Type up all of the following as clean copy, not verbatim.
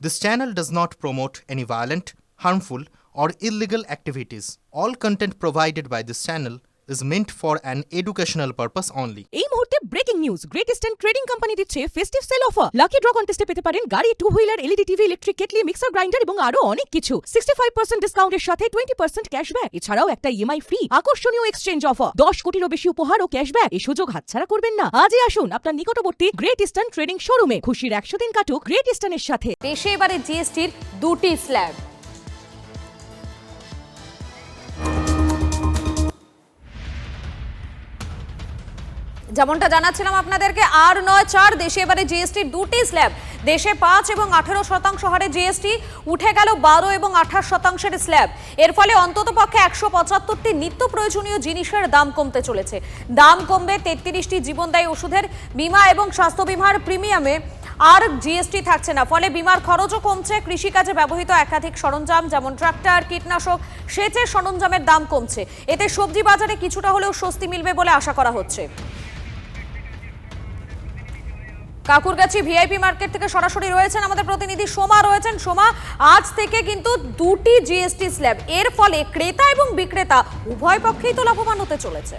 This channel does not promote any violent, harmful, or illegal activities. All content provided by this channel is meant for an educational purpose only. এই মুহূর্তে breaking news, Great Eastern Trading Company দিচ্ছে festive sale offer. Lucky draw কন্টেস্টে পেতে পারেন গাড়ি, 2 wheeler, LED TV, electric kettle, mixer grinder এবং আরো অনেক কিছু। 65% ডিসকাউন্টের সাথে 20% ক্যাশব্যাক, এছাড়াও একটা ইএমআই ফ্রি। আকর্ষণীয় এক্সচেঞ্জ অফার, 10 কোটিরও বেশি উপহার ও ক্যাশব্যাক। এই সুযোগ হাতছাড়া করবেন না। আজই আসুন আপনার নিকটবর্তী গ্রেট ইস্টার্ন ট্রেডিং শোরুমে। খুশির 100 দিন কাটুক গ্রেট ইস্টার্নের সাথে। দেশে এবারে জিএসটির 2টি স্ল্যাব। যেমনটা জানাচ্ছিলাম আপনাদেরকে, আর নয় 4 দেশে এবারে জিএসটির 2টি স্ল্যাব। দেশে 5 এবং 18% হারে জিএসটি, উঠে গেল 12 এবং 28% স্ল্যাব। এর ফলে অন্ততপক্ষে 175টি নিত্য প্রয়োজনীয় জিনিসের দাম কমতে চলেছে। দাম কমবে 33টি জীবনদায়ী ওষুধের, বীমা এবং স্বাস্থ্য বীমার প্রিমিয়ামে আর জিএসটি থাকছে না। ফলে বীমার খরচও কমছে। কৃষিকাজে ব্যবহৃত একাধিক সরঞ্জাম যেমন ট্রাক্টর, কীটনাশক, সেচের সরঞ্জামের দাম কমছে। এতে সবজি বাজারে কিছুটা হলেও স্বস্তি মিলবে বলে আশা করা হচ্ছে। কাকুরগাছি ভিআইপি মার্কেট থেকে সরাসরি রয়েছেন আমাদের প্রতিনিধি সোমা রয়েছেন। সোমা, আজ থেকে কিন্তু 2টি জিএসটি স্ল্যাব, এর ফলে ক্রেতা এবং বিক্রেতা উভয় পক্ষেই তো লাভবান হতে চলেছে।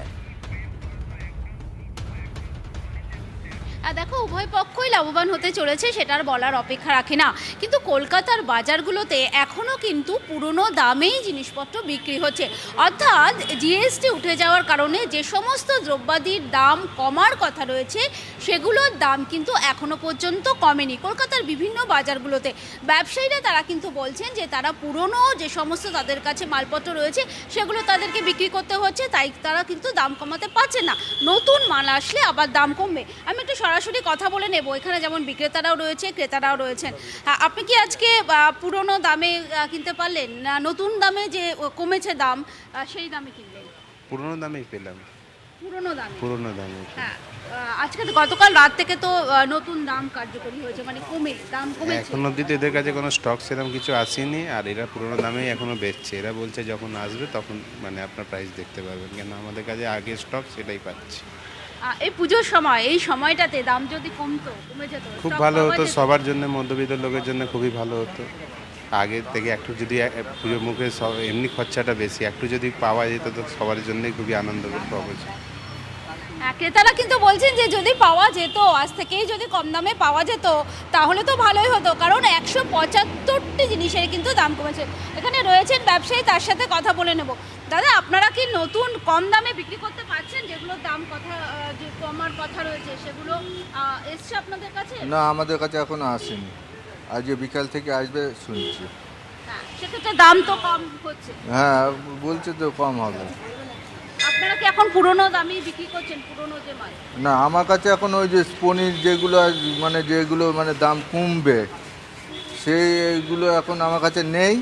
দেখো, উভয় পক্ষই লাভবান হতে চলেছে, সেটার বলার অপেক্ষা রাখে না। কিন্তু কলকাতার বাজারগুলোতে এখনও কিন্তু পুরনো দামেই জিনিসপত্র বিক্রি হচ্ছে। অর্থাৎ জিএসটি উঠে যাওয়ার কারণে যে সমস্ত দ্রব্যাদির দাম কমার কথা রয়েছে সেগুলোর দাম কিন্তু এখনও পর্যন্ত কমেনি। কলকাতার বিভিন্ন বাজারগুলোতে ব্যবসায়ীরা তারা কিন্তু বলছেন যে তারা পুরনো যে সমস্ত তাদের কাছে মালপত্র রয়েছে সেগুলো তাদেরকে বিক্রি করতে হচ্ছে, তাই তারা কিন্তু দাম কমাতে পারছে না। নতুন মাল আসলে আবার দাম কমবে। আমি একটু সরাসরি কথা বলে নেব। এখানে যেমন বিক্রেতারাও রয়েছে, ক্রেতারাও রয়েছেন। আপনি কি আজকে পুরনো দামে কিনতে পারলেন, না নতুন দামে যে কমেছে দাম সেই দামে কিনলেন? পুরনো দামেই পেলাম। পুরনো দামে হ্যাঁ, আজকে গতকাল রাত থেকে তো নতুন দাম কার্যকরী হয়েছে, মানে দাম কমেছে। এখন অবধি তো এদের কাছে কোনো স্টক সেরকম কিছু আসেনি, আর এরা পুরনো দামেই এখনো বেচছে। এরা বলছে যখন আসবে তখন মানে আপনার প্রাইস দেখতে পারবেন, কেন আমাদের কাছে আগে স্টক সেটাই পাচ্ছি। এই পুজোর সময়, এই সময়টাতে দাম যদি কমে যেত খুব ভালো হতো সবার জন্য, মধ্যবিত্ত লোকের জন্য খুবই ভালো হতো। আগের থেকে একটু যদি পুজোর মুখে এমনি খরচাটা বেশি, একটু যদি পাওয়া যেত তো সবার জন্যই খুবই আনন্দ পাওয়া। ক্রেতারা কিন্তু বলছেন যে যদি পাওয়া যেত, আজ থেকেই যদি কম দামে পাওয়া যেত তাহলে তো ভালোই হতো, কারণ 175টি জিনিসের কিন্তু দাম কমেছে। এখানে রয়েছেন ব্যবসায়ী, তার সাথে কথা বলে নেব। দাদা, আপনারা কি নতুন কম দামে বিক্রি করতে পারছেন? যেগুলোর দাম যে কমার কথা রয়েছে সেগুলো এসছে আপনাদের কাছে? না, আমাদের কাছে এখনো আসেনি। আজকে বিকাল থেকে আসবে শুনছি। সেক্ষেত্রে দাম তো কম হচ্ছে। হ্যাঁ, বলছে তো কম হবে। আপনারা কি এখন পুরনো দামই বিক্রি করছেন, পুরনো যে মাল? না, আমার কাছে এখন ওই যে স্পনির যেগুলো মানে দাম কমবে সেইগুলো এখন আমার কাছে নেই।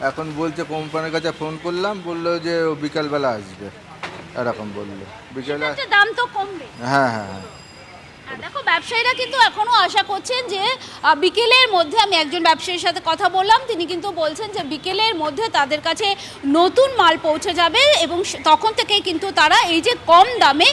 এখন বলছে কোম্পানির কাছে ফোন করলাম, বললো যে বিকালবেলা আসবে, এরকম বললো। বিকালে দাম তো কমবে। হ্যাঁ হ্যাঁ হ্যাঁ। দেখো, ব্যবসায়ীরা কিন্তু এখনো আশা করছেন যে বিকেলের মধ্যে, আমি একজন ব্যবসায়ীর সাথে কথা বললাম, তিনি কিন্তু বলছেন যে বিকেলের মধ্যে তাদের কাছে নতুন মাল পৌঁছে যাবে এবং তখন থেকেই কিন্তু তারা এই যে কম দামে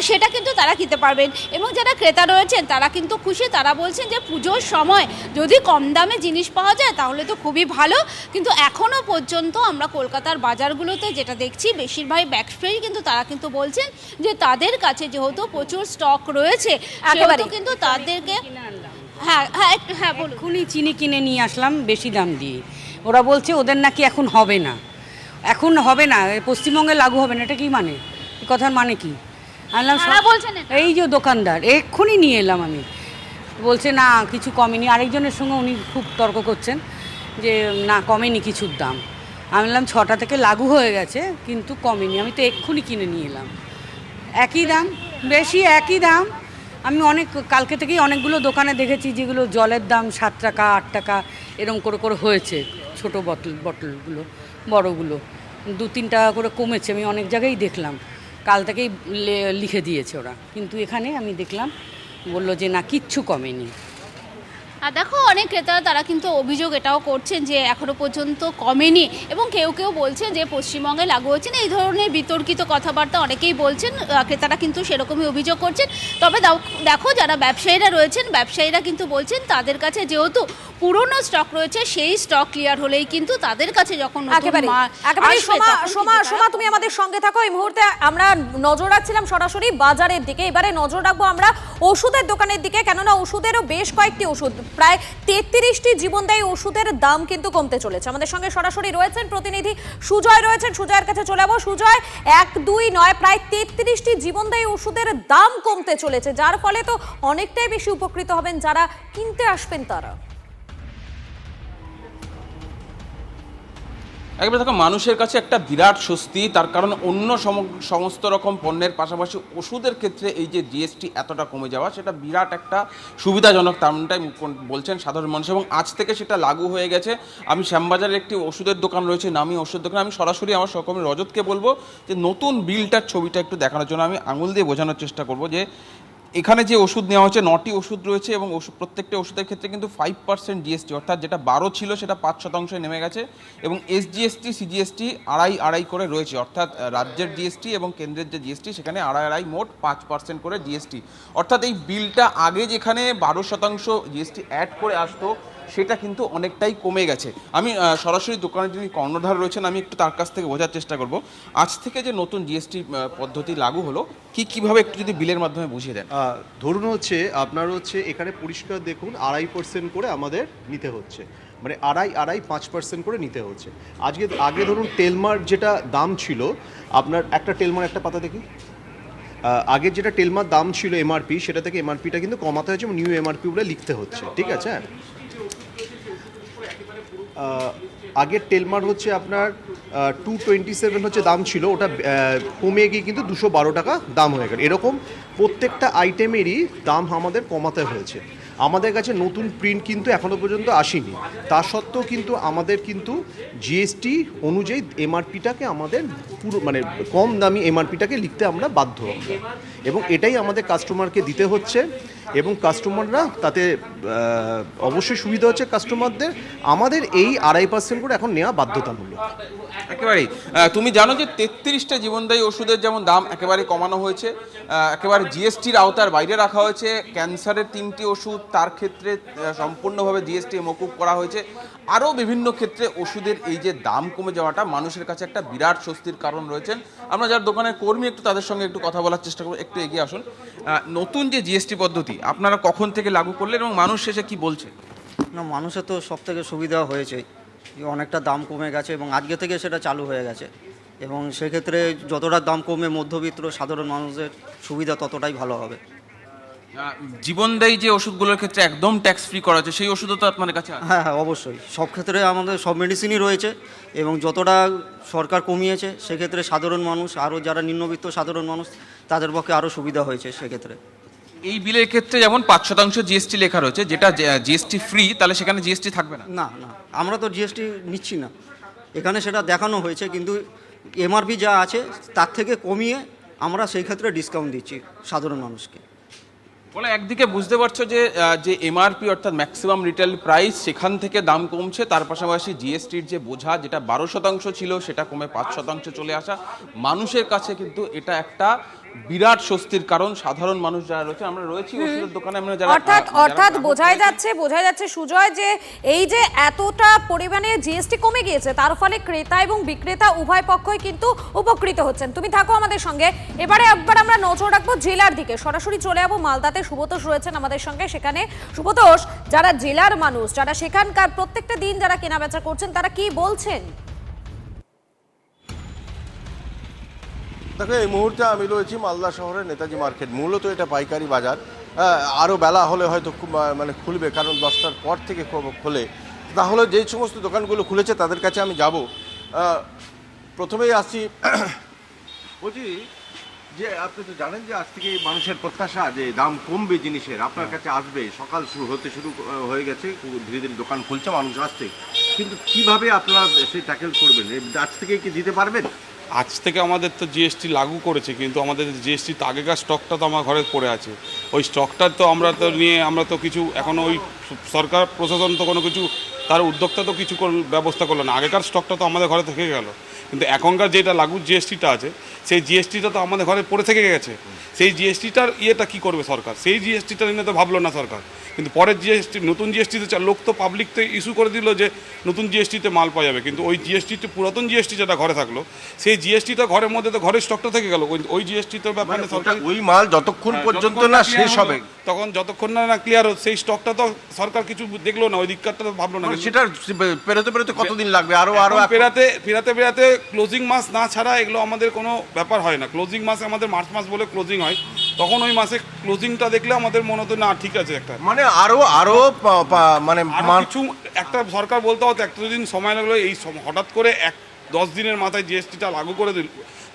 সেটা কিন্তু তারা কিনতে পারবেন। এবং যারা ক্রেতা রয়েছেন তারা কিন্তু খুশি। তারা বলছেন যে পুজোর সময় যদি কম দামে জিনিস পাওয়া যায় তাহলে তো খুবই ভালো। কিন্তু এখনও পর্যন্ত আমরা কলকাতার বাজারগুলোতে যেটা দেখছি, বেশিরভাগ ব্যবসায়ী কিন্তু তারা কিন্তু বলছেন যে তাদের কাছে যেহেতু প্রচুর স্টক রয়েছে কিন্তু তাদেরকে এক্ষুনি চিনি কিনে নিয়ে আসলাম বেশি দাম দিয়ে। ওরা বলছে ওদের নাকি এখন হবে না, পশ্চিমবঙ্গে লাগু হবে না। এটা কি মানে? এই কথার মানে কি? আনলাম, এই যে দোকানদার এক্ষুনি নিয়ে এলাম আমি, বলছে না কিছু কমেনি। আরেকজনের সঙ্গে উনি খুব তর্ক করছেন যে না কমেনি কিছুর দাম। আমি বললাম 6টা থেকে লাগু হয়ে গেছে কিন্তু কমেনি। আমি তো এক্ষুনি কিনে নিয়ে এলাম, একই দাম, বেশি একই দাম। আমি কালকে থেকেই অনেকগুলো দোকানে দেখেছি যেগুলো জলের দাম 7 টাকা 8 টাকা এরকম করে হয়েছে। ছোটো বটলগুলো, বড়গুলো 2-3 টাকা করে কমেছে। আমি অনেক জায়গায় দেখলাম, কাল থেকেই লিখে দিয়েছে ওরা, কিন্তু এখানে আমি দেখলাম বললো যে না কিচ্ছু কমেনি। আর দেখো অনেক ক্রেতারা তারা কিন্তু অভিযোগ এটাও করছেন যে এখনো পর্যন্ত কমেনি, এবং কেউ কেউ বলছেন যে পশ্চিমবঙ্গে লাগু হচ্ছে না, এই ধরনের বিতর্কিত কথাবার্তা অনেকেই বলছেন। ক্রেতারা কিন্তু সেরকমই অভিযোগ করছেন। তবে দেখো যারা ব্যবসায়ীরা রয়েছেন, ব্যবসায়ীরা কিন্তু বলছেন তাদের কাছে যেহেতু পুরনো স্টক রয়েছে, সেই স্টক ক্লিয়ার হলেই কিন্তু তাদের কাছে যখন একেবারে সোমা তুমি আমাদের সঙ্গে থাকো। এই মুহূর্তে আমরা নজর রাখছিলাম সরাসরি বাজারের দিকে, এবারে নজর রাখবো আমরা ওষুধের দোকানের দিকে, কেননা ওষুধেরও বেশ কয়েকটি ওষুধ, প্রায় 33টি জীবনদায়ী ওষুধের দাম কিন্তু কমতে চলেছে। আমাদের সঙ্গে সরাসরি রয়েছেন প্রতিনিধি সুজয় রয়েছেন, সুজয়ের কাছে চলে যাবো। সুজয়, 1, 2 নয়, প্রায় 33টি জীবনদায়ী ওষুধের দাম কমতে চলেছে, যার ফলে তো অনেকটাই বেশি উপকৃত হবেন যারা কিনতে আসবেন তারা। একবার দেখো, মানুষের কাছে একটা বিরাট স্বস্তি, তার কারণ অন্য সমস্ত রকম পণ্যের পাশাপাশি ওষুধের ক্ষেত্রে এই যে জিএসটি এতটা কমে যাওয়া, সেটা বিরাট একটা সুবিধাজনক, তেমনটাই বলছেন সাধারণ মানুষ, এবং আজ থেকে সেটা লাগু হয়ে গেছে। আমি শ্যামবাজারের একটি ওষুধের দোকান রয়েছে, নামি ওষুধ দোকান, আমি সরাসরি আমার সহকর্মী রজতকে বলবো যে নতুন বিলটার ছবিটা একটু দেখানোর জন্য আমি আঙুল দিয়ে বোঝানোর চেষ্টা করব যে এখানে যে ওষুধ নেওয়া হচ্ছে 9টি ওষুধ রয়েছে, এবং প্রত্যেকটা ওষুধের ক্ষেত্রে কিন্তু 5% জিএসটি, অর্থাৎ যেটা 12 ছিল সেটা 5% নেমে গেছে, এবং এসজিএসটি সিজিএসটি আড়াই করে রয়েছে, অর্থাৎ রাজ্যের জিএসটি এবং কেন্দ্রের যে জিএসটি সেখানে আড়াই মোট 5% করে জিএসটি। অর্থাৎ এই বিলটা আগে যেখানে 12% জিএসটি অ্যাড করে আসতো, সেটা কিন্তু অনেকটাই কমে গেছে। আমি সরাসরি দোকানের যিনি কর্ণধার রয়েছেন, আমি একটু তার কাছ থেকে বোঝার চেষ্টা করব আজ থেকে যে নতুন জিএসটি পদ্ধতি লাগু হলো কিভাবে একটু যদি বিলের মাধ্যমে বুঝিয়ে দেন। ধরুন হচ্ছে আপনার হচ্ছে এখানে পরিষ্কার দেখুন 2.5% করে আমাদের নিতে হচ্ছে, মানে 5% করে নিতে হচ্ছে। আগে ধরুন টেলমার যেটা দাম ছিল, আপনার একটা টেলমার একটা পাতা দেখি, আগের যেটা টেলমার দাম ছিল এমআরপি, সেটা থেকে এমআরপিটা কিন্তু কমাতে হচ্ছে এবং নিউ এমআরপি বলে লিখতে হচ্ছে, ঠিক আছে। আগের টেলমার হচ্ছে আপনার 227 হচ্ছে দাম ছিল, ওটা কমে গিয়ে কিন্তু 212 টাকা দাম হয়ে গেল। এরকম প্রত্যেকটা আইটেমেরই দাম আমাদের কমাতে হয়েছে। আমাদের কাছে নতুন প্রিন্ট কিন্তু এখনও পর্যন্ত আসেনি, তা সত্ত্বেও কিন্তু আমাদের কিন্তু জিএসটি অনুযায়ী এমআরপিটাকে আমাদের পুরো মানে কম দামি এমআরপিটাকে লিখতে আমরা বাধ্য, এবং এটাই আমাদের কাস্টমারকে দিতে হচ্ছে, এবং কাস্টমাররা তাতে অবশ্যই সুবিধা হচ্ছে কাস্টমারদের। আমাদের এই 2.5% করে এখন নেওয়া বাধ্যতামূলক। একেবারেই তুমি জানো যে 33টা জীবনদায়ী ওষুধের যেমন দাম একেবারে কমানো হয়েছে, একেবারে জিএসটির আওতার বাইরে রাখা হয়েছে। ক্যান্সারের 3টি ওষুধ, তার ক্ষেত্রে সম্পূর্ণভাবে জিএসটি মকুব করা হয়েছে। আরও বিভিন্ন ক্ষেত্রে ওষুধের এই যে দাম কমে যাওয়াটা মানুষের কাছে একটা বিরাট স্বস্তির কারণ রয়েছেন। আমরা যারা দোকানের কর্মী একটু তাদের সঙ্গে একটু কথা বলার চেষ্টা করবো, একটু এগিয়ে আসুন। নতুন যে জিএসটি পদ্ধতি আপনারা কখন থেকে লাগু করলেন এবং মানুষ শেষে কি বলছে? না, মানুষের তো সব থেকে সুবিধা হয়েছে, অনেকটা দাম কমে গেছে এবং আজকে থেকে সেটা চালু হয়ে গেছে, এবং সেক্ষেত্রে যতটা দাম কমে মধ্যবিত্ত সাধারণ মানুষের সুবিধা ততটাই ভালো হবে। জীবনদায়ী যে ওষুধগুলোর ক্ষেত্রে একদম ট্যাক্স ফ্রি করা হচ্ছে, সেই ওষুধও তো আপনার কাছে? হ্যাঁ, অবশ্যই সব ক্ষেত্রে আমাদের সব মেডিসিনই রয়েছে, এবং যতটা সরকার কমিয়েছে সেক্ষেত্রে সাধারণ মানুষ, আরও যারা নিম্নবিত্ত সাধারণ মানুষ, তাদের পক্ষে আরও সুবিধা হয়েছে সেক্ষেত্রে। এই বিলের ক্ষেত্রে যেমন 5% জিএসটি লেখা রয়েছে, যেটা জিএসটি ফ্রি, তাহলে সেখানে জিএসটি থাকবে না? না, আমরা তো জিএসটি নিচ্ছি না, এখানে সেটা দেখানো হয়েছে, কিন্তু এমআরপি যা আছে তার থেকে কমিয়ে আমরা সেই ক্ষেত্রে ডিসকাউন্ট দিচ্ছি সাধারণ মানুষকে। বলে একদিকে বুঝতে পারছো যে এমআরপি অর্থাৎ ম্যাক্সিমাম রিটেল প্রাইস, সেখান থেকে দাম কমছে, তার পাশাপাশি জিএসটির যে বোঝা যেটা 12% ছিল সেটা কমে 5% চলে আসা, মানুষের কাছে কিন্তু এটা একটা বিরাট স্বস্তির কারণ। সাধারণ মানুষ যারা রয়েছে, আমরা রয়েছি ওষুধের দোকানে, আমরা যারা অর্থাৎ বোঝাই যাচ্ছে সুজয় যে এই যে এতটা পরিমাণে জিএসটি কমে গিয়েছে, তার ফলে ক্রেতা এবং বিক্রেতা উভয় পক্ষই কিন্তু উপকৃত হচ্ছেন। তুমি থাকো আমাদের সঙ্গে। এবারে একবার আমরা নজর রাখবো জেলার দিকে, সরাসরি চলে যাবো মালদাতে। সুব্রতোষ রয়েছেন আমাদের সঙ্গে সেখানে। সুব্রতোষ, যারা জেলার মানুষ, যারা সেখানকার প্রত্যেকটা দিন যারা কেনাবেচা করছেন, তারা কি বলছেন? দেখো, এই মুহূর্তে আমি রয়েছি মালদা শহরের নেতাজি মার্কেট। মূলত এটা পাইকারি বাজার, আরও বেলা হলে হয়তো মানে খুলবে, কারণ 10টার পর থেকে খোলে। তাহলে যেই সমস্ত দোকানগুলো খুলেছে তাদের কাছে আমি যাব। প্রথমেই আসছি, বলছি যে আপনি তো জানেন যে আজ থেকে মানুষের প্রত্যাশা যে দাম কমবে জিনিসের, আপনার কাছে আসবে। সকাল শুরু হয়ে গেছে, ধীরে ধীরে দোকান খুলছে, মানুষ আসছে, কিন্তু কিভাবে আপনারা সেই ট্যাকেল করবেন? আজ থেকে কি দিতে পারবেন? আজ থেকে আমাদের তো জিএসটি লাগু করেছে, কিন্তু আমাদের জিএসটি তো আগেকার স্টকটা তো আমার ঘরে পড়ে আছে। ওই স্টকটা তো আমরা তো কিছু এখন ওই সরকার প্রশাসন তো কোনো কিছু তার উদ্যোক্তা তো কিছু ব্যবস্থা করলো না। আগেকার স্টকটা তো আমাদের ঘরে থেকে গেল, কিন্তু এখনকার যেটা লাগু জিএসটিটা আছে সেই জিএসটিটা তো আমাদের ঘরে পড়ে থেকে গেছে। সেই জিএসটিটার ইয়েটা কী করবে সরকার? সেই জিএসটিটা নিয়ে তো ভাবলো না সরকার, কিন্তু পরের জিএসটি নতুন জিএসটিতে লোক তো পাবলিক তো ইস্যু করে দিল যে নতুন জিএসটিতে মাল পাওয়া যাবে, কিন্তু ওই জিএসটিতে পুরাতন জিএসটি যেটা ঘরে থাকলো সেই জিএসটিটা ঘরের মধ্যে তো ঘরের স্টকটা থেকে গেল। ওই জিএসটি তো ব্যাপারে সরকার ওই মাল যতক্ষণ পর্যন্ত না শেষ হবে, তখন যতক্ষণ না ক্লিয়ার হচ্ছে সেই স্টকটা তো সরকার কিছু দেখলো না, ওই দিকটা তো ভাবলো না। সেটা পেরোতে কতদিন লাগবে? আরো পেরাতে ক্লোজিং মাস না ছাড়া এগুলো আমাদের কোনো ব্যাপার হয় না। ক্লোজিং মাসে আমাদের মার্চ মাস বলে ক্লোজিং হয়, তখন ওই মাসে ক্লোজিংটা দেখলে আমাদের মনে হতো না ঠিক আছে একটা মানে আরো মানে কিছু একটা সরকার বলতে হতো একটা দিন সময় লাগলো। এই হঠাৎ করে 10 দিনের মাথায় জিএসটিটা লাগু করে দিল,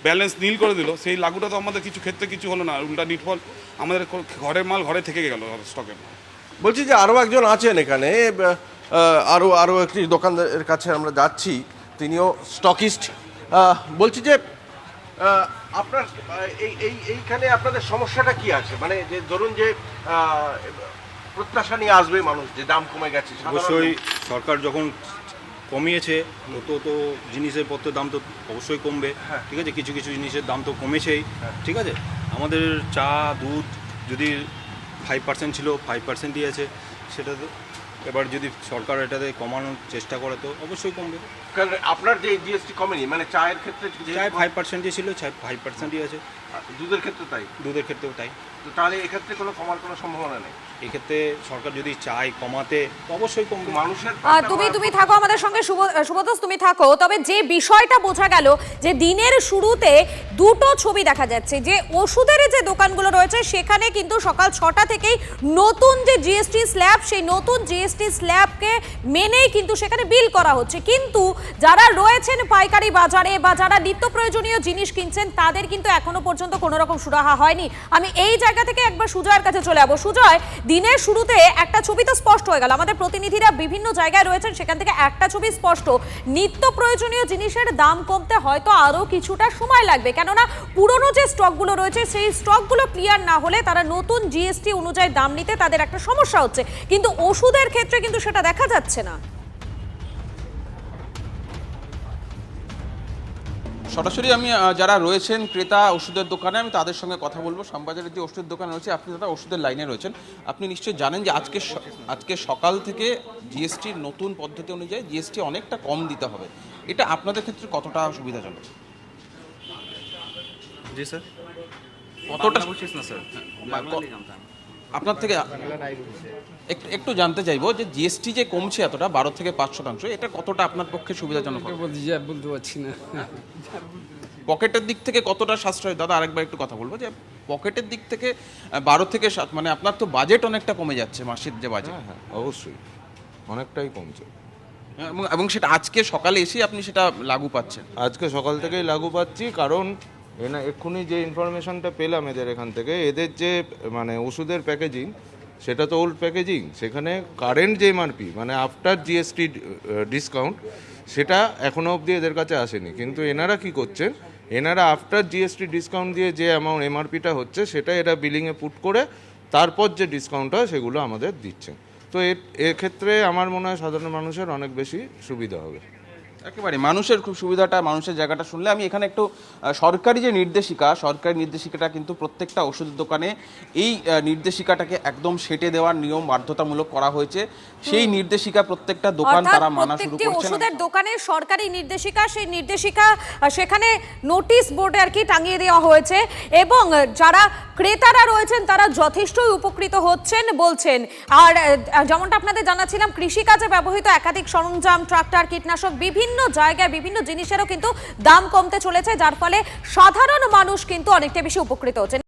ব্যালেন্স নীল করে দিল। সেই লাগুটা তো আমাদের কিছু ক্ষেত্রে কিছু হলো না, উল্টা নিটফল আমাদের ঘরের মাল ঘরে থেকে গেল স্টকের। বলছি যে আরও একজন আছেন এখানে, আরও একটি দোকানদারের কাছে আমরা যাচ্ছি, তিনিও স্টকিস্ট। বলছি যে আপনার এইখানে আপনাদের সমস্যাটা কি আছে? মানে যে ধরুন যে প্রত্যাশা নিয়ে আসবে মানুষ যে দাম কমে গেছে, অবশ্যই সরকার যখন কমিয়েছে তো জিনিসের পত্রের দাম তো অবশ্যই কমবে। ঠিক আছে, কিছু কিছু জিনিসের দাম তো কমেছেই। ঠিক আছে, আমাদের চা দুধ যদি 5% ছিল 5%ই আছে, সেটা তো এবার যদি সরকার এটাতে কমানোর চেষ্টা করে তো অবশ্যই কমবে। কারণ আপনার যে জিএসটি কমেনি, মানে চায়ের ক্ষেত্রে চায় 5%ই ছিল, 5%ই আছে। দুধের ক্ষেত্রে তাই? দুধের ক্ষেত্রেও তাই। তো তাহলে এক্ষেত্রে কোনো কমার কোনো সম্ভাবনা নেই? এক্ষেত্রে সরকার যদি চায় কমাতে অবশ্যই কমবে। মানুষের তুমি থাকো আমাদের সঙ্গে, শুভতোষ তুমি থাকো। তবে যে বিষয়টা বোঝা গেল যে দিনের শুরুতে দুটো ছবি দেখা যাচ্ছে, যে ওষুধের যে দোকানগুলো রয়েছে সেখানে কিন্তু সকাল 6টা থেকেই নতুন যে জিএসটি স্ল্যাব, সেই নতুন জিএসটি স্ল্যাবকে মেনেই কিন্তু সেখানে বিল করা হচ্ছে। কিন্তু যারা রয়েছেন পাইকারি বাজারে বা যারা নিত্য প্রয়োজনীয় জিনিস কিনছেন তাদের কিন্তু এখনো পর্যন্ত কোনো রকম সুরাহা হয়নি। আমি এই জায়গা থেকে একবার সুজয়ের কাছে চলে যাবো। সুজয়, দিনের শুরুতে একটা ছবি তো স্পষ্ট হয়ে গেল, আমাদের প্রতিনিধিরা বিভিন্ন জায়গায় রয়েছেন, সেখান থেকে একটা ছবি স্পষ্ট, নিত্য প্রয়োজনীয় জিনিসের দাম কমতে হয়তো আরো কিছুটা সময় লাগবে, কেননা পুরনো যে স্টকগুলো রয়েছে সেই স্টকগুলো ক্লিয়ার না হলে তারা নতুন জিএসটি অনুযায়ী দাম নিতে তাদের একটা সমস্যা হচ্ছে, কিন্তু ওষুধের ক্ষেত্রে কিন্তু সেটা দেখা যাচ্ছে না। সরাসরি আমি যারা রয়েছেন ক্রেতা ওষুধের দোকানে, আমি তাদের সঙ্গে কথা বলবো। শ্যামবাজারের যে ওষুধের দোকান রয়েছে, আপনি দাদা ওষুধের লাইনে রয়েছেন, আপনি নিশ্চয়ই জানেন যে আজকে সকাল থেকে জিএসটির নতুন পদ্ধতি অনুযায়ী জিএসটি অনেকটা কম দিতে হবে। এটা আপনাদের ক্ষেত্রে কতটা সুবিধাজনক? জি স্যার, কতটা না স্যার আপনার থেকে একটু জানতে চাইবো যে জিএসটি যে কমছে এতটা 12 থেকে 5%, এটা কতটা আপনার পক্ষে সুবিধাজনক? বলতে পারছি না। পকেটের দিক থেকে কতটা সাশ্রয়? দাদা আরেকবার একটু কথা বলবো যে পকেটের দিক থেকে 12 থেকে 7, মানে আপনার তো বাজেট অনেকটা কমে যাচ্ছে, মাসের যে বাজেট। হ্যাঁ, অবশ্যই অনেকটাই কমছে, এবং সেটা আজকে সকালে এসে আপনি সেটা লাগু পাচ্ছেন? আজকে সকাল থেকেই লাগু পাচ্ছি, কারণ এক্ষুনি যে ইনফরমেশনটা পেলাম এদের এখান থেকে, এদের যে মানে ওষুধের প্যাকেজিং সেটা তো ওল্ড প্যাকেজিং, সেখানে কারেন্ট যে এমআরপি মানে আফটার জিএসটি ডিসকাউন্ট সেটা এখনও অবধি এদের কাছে আসেনি। কিন্তু এনারা কি করছেন, এনারা আফটার জিএসটি ডিসকাউন্ট দিয়ে যে অ্যামাউন্ট এমআরপিটা হচ্ছে সেটা এরা বিলিংয়ে পুট করে তারপর যে ডিসকাউন্ট হয় সেগুলো আমাদের দিচ্ছেন। তো এক্ষেত্রে আমার মনে হয় সাধারণ মানুষের অনেক বেশি সুবিধা হবে। একেবারে মানুষের খুব সুবিধাটা, মানুষের জায়গাটা শুনলে আমি এখানে একটু সরকারি যে নির্দেশিকাটা কিন্তু প্রত্যেকটা ওষুধের দোকানে এই নির্দেশিকাটাকে একদম সেটে দেওয়ার নিয়ম বাধ্যতামূলক করা হয়েছে। সেই নির্দেশিকা প্রত্যেকটা দোকান তারা মানা শুরু করেছে। ওষুধের দোকানে সরকারি নির্দেশিকা, সেই নির্দেশিকা সেখানে নোটিশ বোর্ডে আর কি টাঙিয়ে দেওয়া হয়েছে, এবং যারা ক্রেতারা রয়েছেন তারা যথেষ্টই উপকৃত হচ্ছেন বলছেন। আর যেমনটা আপনাদের জানাচ্ছিলাম, কৃষিকাজে ব্যবহৃত একাধিক সরঞ্জাম, ট্রাক্টর, কীটনাশক, বিভিন্ন জায়গায় বিভিন্ন জিনিসেরও কিন্তু দাম কমতে চলেছে, যার ফলে সাধারণ মানুষ কিন্তু অনেকটা বেশি উপকৃত হচ্ছেন।